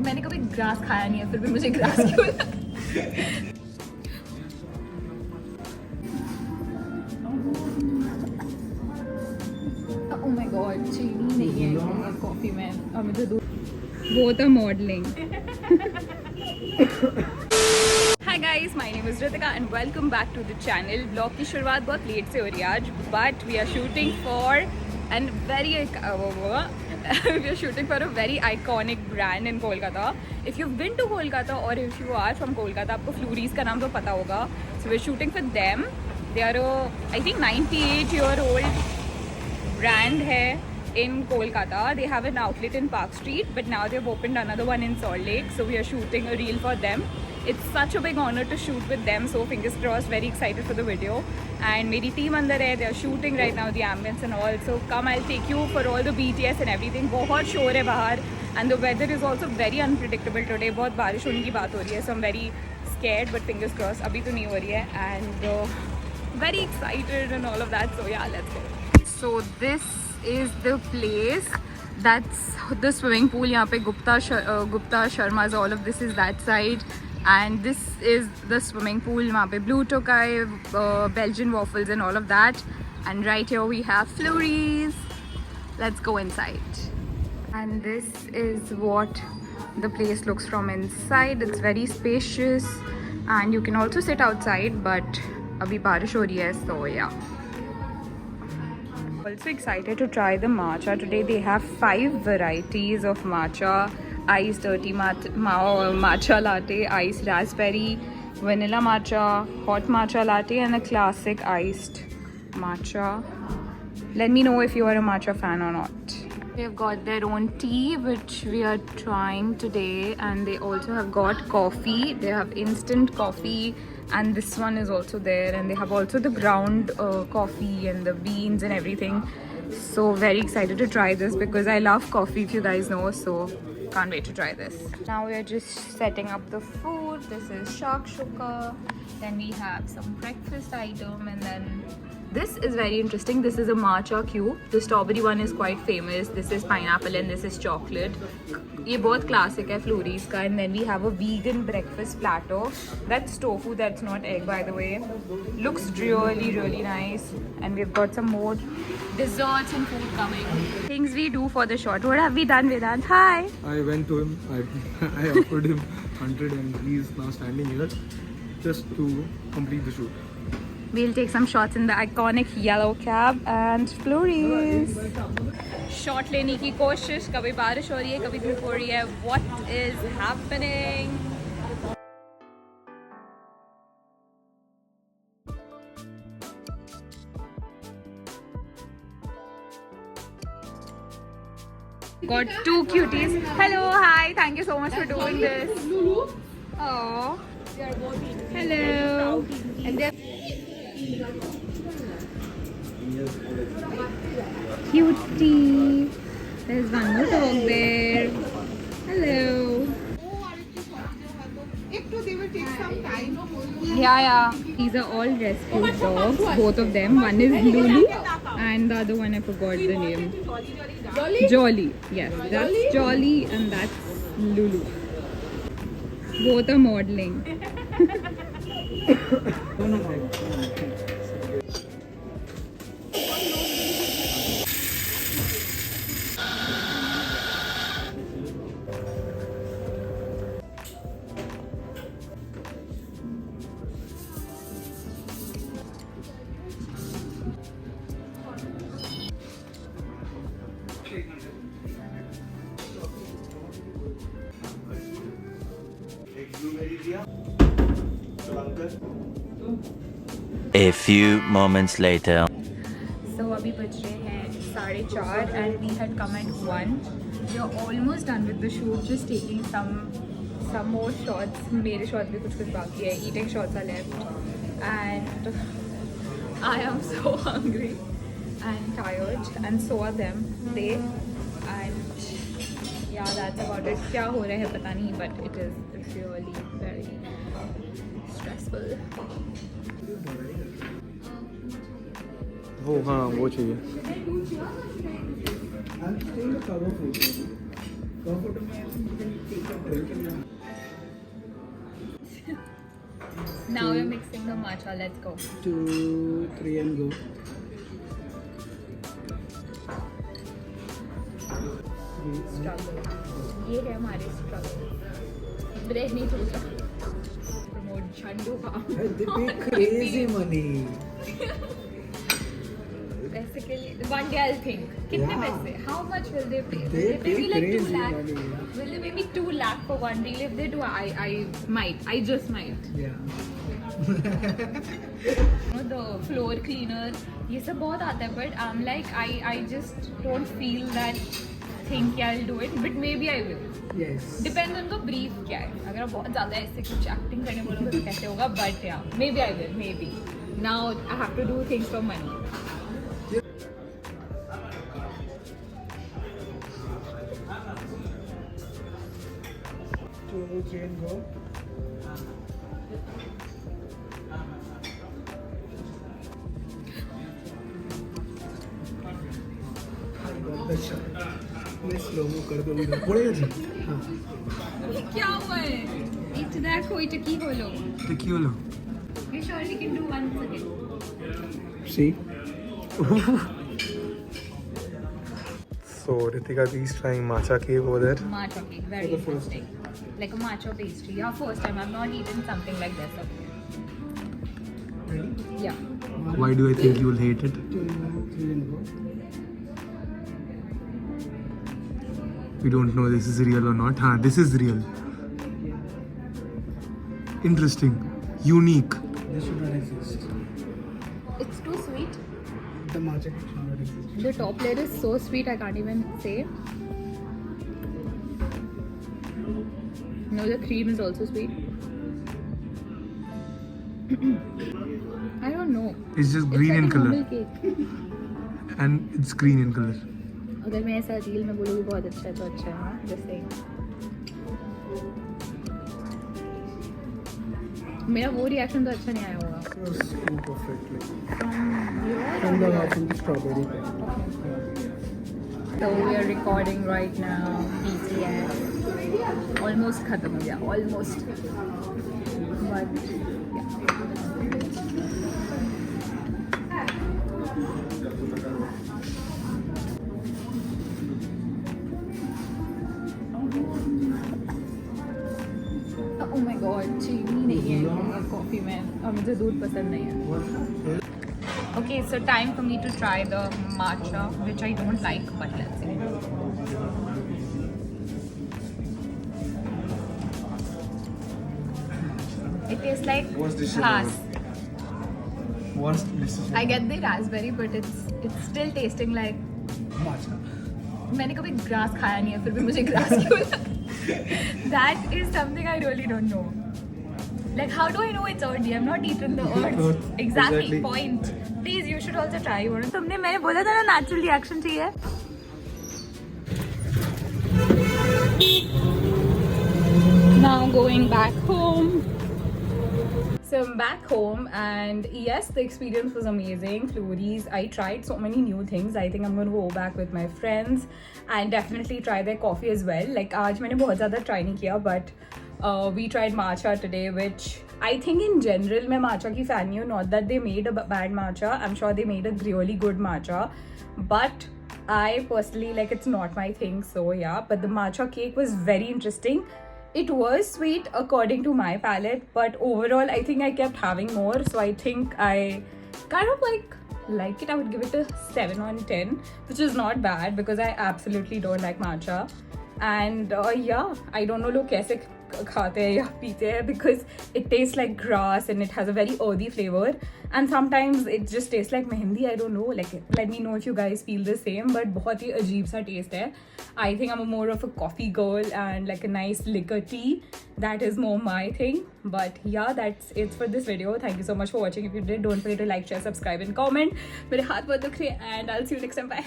मैंने कभी ग्रास खाया नहीं है, फिर भी मुझे ग्रास क्यों ओह माय गॉड, चीनी नहीं है कॉफ़ी में। अब मुझे दूध both are modelling. Hi guys, my name is Ritika and welcome back to the channel. Vlog की शुरुआत बहुत लेट से हो रही है आज, but we are shooting for and we are shooting for a very iconic brand in Kolkata. If you've been to Kolkata or if you are from Kolkata, आपको फ्लोरीज का नाम तो पता होगा. So we're shooting for them. They are a I think 98-year-old brand है in Kolkata. They have an outlet in Park Street, but now they've opened another one in Salt Lake. So we are shooting a reel for them. It's such a big honor to shoot with them. So fingers crossed, very excited for the video. And मेरी team अंदर है, they are shooting right now the ambience and all. So come, I'll take you for all the BTS and everything. बहुत शोर है बाहर and the weather is also very unpredictable today. बहुत बारिश होने की बात हो रही है. So I'm very scared, but fingers crossed. अभी तो नहीं हो रही है and very excited and all of that. So yeah, let's go. So this is the place. That's the swimming pool. यहाँ पे Gupta Sharma's, all of this is that side. And this is the swimming pool. वहाँ पे Blue Tokai, Belgian waffles and all of that. And right here we have Flurries. Let's go inside. And this is what the place looks from inside. It's very spacious. And you can also sit outside, but अभी बारिश हो रही है, so yeah. Also excited to try the matcha today. They have 5 varieties of matcha: iced dirty matcha latte, iced raspberry, vanilla matcha, hot matcha latte, and a classic iced matcha. Let me know if you are a matcha fan or not. They've got their own tea, which we are trying today, and they also have got coffee. They have instant coffee, and this one is also there, and they have also the ground coffee and the beans and everything. So very excited to try this because I love coffee, if you guys know, so can't wait to try this. Now we are just setting up the food. This is shakshuka, then we have some breakfast item, and then this is very interesting. This is a matcha cube. The strawberry one is quite famous. This is pineapple and this is chocolate. ये बहुत classic है Flurries का. And then we have a vegan breakfast platter. That's tofu, that's not egg, by the way. Looks really, really nice. And we've got some more desserts and food coming. Things we do for the shot. What have we done, Vedant? Hi. I went to him. I offered him 100 and he's now standing here just to complete the shoot. We'll take some shots in the iconic yellow cab and Flurries. Shot लेने की कोशिश. कभी बारिश हो रही है, कभी धूप हो रही है. What is happening? Got 2 cuties. Hello, hi. Thank you so much for doing this. Oh. Hello. And then cutie. There's one more dog there. Hello. Yeah. These are all rescue dogs, both of them. One is Lulu and the other one I forgot the name. Jolly. Yes, that's Jolly and that's Lulu. Both are modeling. A few moments later. So अभी बज रहे हैं 4:30 and we had come at 1. We are almost done with the shoot. Just taking some more shots. मेरे shots भी कुछ बाकी है. Eating shots are left and I am so hungry and tired and so are them. They and yeah, that's about it. क्या हो रहा है पता नहीं, but it is really very stressful. हाँ वो चाहिए. Now we're mixing the matcha. Let's go. 2, 3 and go. Struggle. ये है हमारे struggle. ब्रेड नहीं टूटा. Promote झंडू का. They pay crazy money. पैसे के लिए one day I'll think कितने Yeah. पैसे how much will they pay They will they pay me pay like 2 crazy lakh money, yeah. will they pay me 2 lakh for one reel if they do I just might Yeah. the floor cleaner ये सब बहुत आता है but I'm like I just don't feel that thing कि I'll do it but maybe I will Yes. depends on the brief क्या है अगर आप बहुत ज़्यादा ऐसे कुछ एक्टिंग करने बोलोगे तो कैसे होगा but yeah maybe I will maybe now I have to do things for money. 2, 3 and go. मैं स्लो मो कर दूंगा पड़ेगा जी हाँ ये क्या हुआ है इट देखो इट की बोलो तो क्यों लो we surely can do one second see so Ritika is trying matcha cake over there matcha cake very For the first interesting like a matcha pastry yeah first time I've not eaten something like this okay yeah why do I think you will hate it we don't know this is real or not this is real interesting unique this should not exist it's too sweet the matcha cake should not exist the top layer is so sweet I can't even say no the cream is also sweet I don't know it's just it's green like in a color normal cake and it's green in color अगर मैं ऐसा reel में बोलूँगी बहुत अच्छा है तो अच्छा है हाँ जैसे मेरा वो रिएक्शन तो अच्छा नहीं आया होगा from the strawberry So we are recording right now BTS almost खत्म हो गया almost but oh my god चीनी नहीं है कॉफी में और मुझे दूध पसंद नहीं है okay so time for me to try the matcha which I don't like but let's see it tastes like grass I get the raspberry but it's still tasting like मैंने कभी ग्रास खाया नहीं है फिर भी मुझे ग्रास क्यों लगा that is something I really don't know like how do I know it's earthy I'm not eaten the earth exactly point please you should also try one तुमने मैंने बोला था ना natural reaction चाहिए now going back home So I'm back home and yes, the experience was amazing. Flurries, I tried so many new things. I think I'm going to go back with my friends and definitely try their coffee as well. Like आज मैंने बहुत ज़्यादा try नहीं किया but we tried matcha today which I think in general मैं matcha की fan नहीं हूँ. Not that they made a bad matcha. I'm sure they made a really good matcha. But I personally like it's not my thing. So yeah, but the matcha cake was very interesting. It was sweet according to my palate, but overall I think I kept having more. So I think I kind of like it. I would give it a 7 on 10, which is not bad because I absolutely don't like matcha. And yeah, I don't know लोग कैसे खाते हैं या पीते हैं because it tastes like grass and it has a very earthy flavor and sometimes it just tastes like mehendi. I don't know, like let me know if you guys feel the same, but बहुत ही अजीब सा taste है. I think I'm more of a coffee girl and like a nice liquor tea. That is more my thing. But yeah, that's it for this video. Thank you so much for watching. If you did, don't forget to like, share, subscribe and comment. मेरे हाथ बहुत दुख रहे हैं and I'll see you next time. Bye.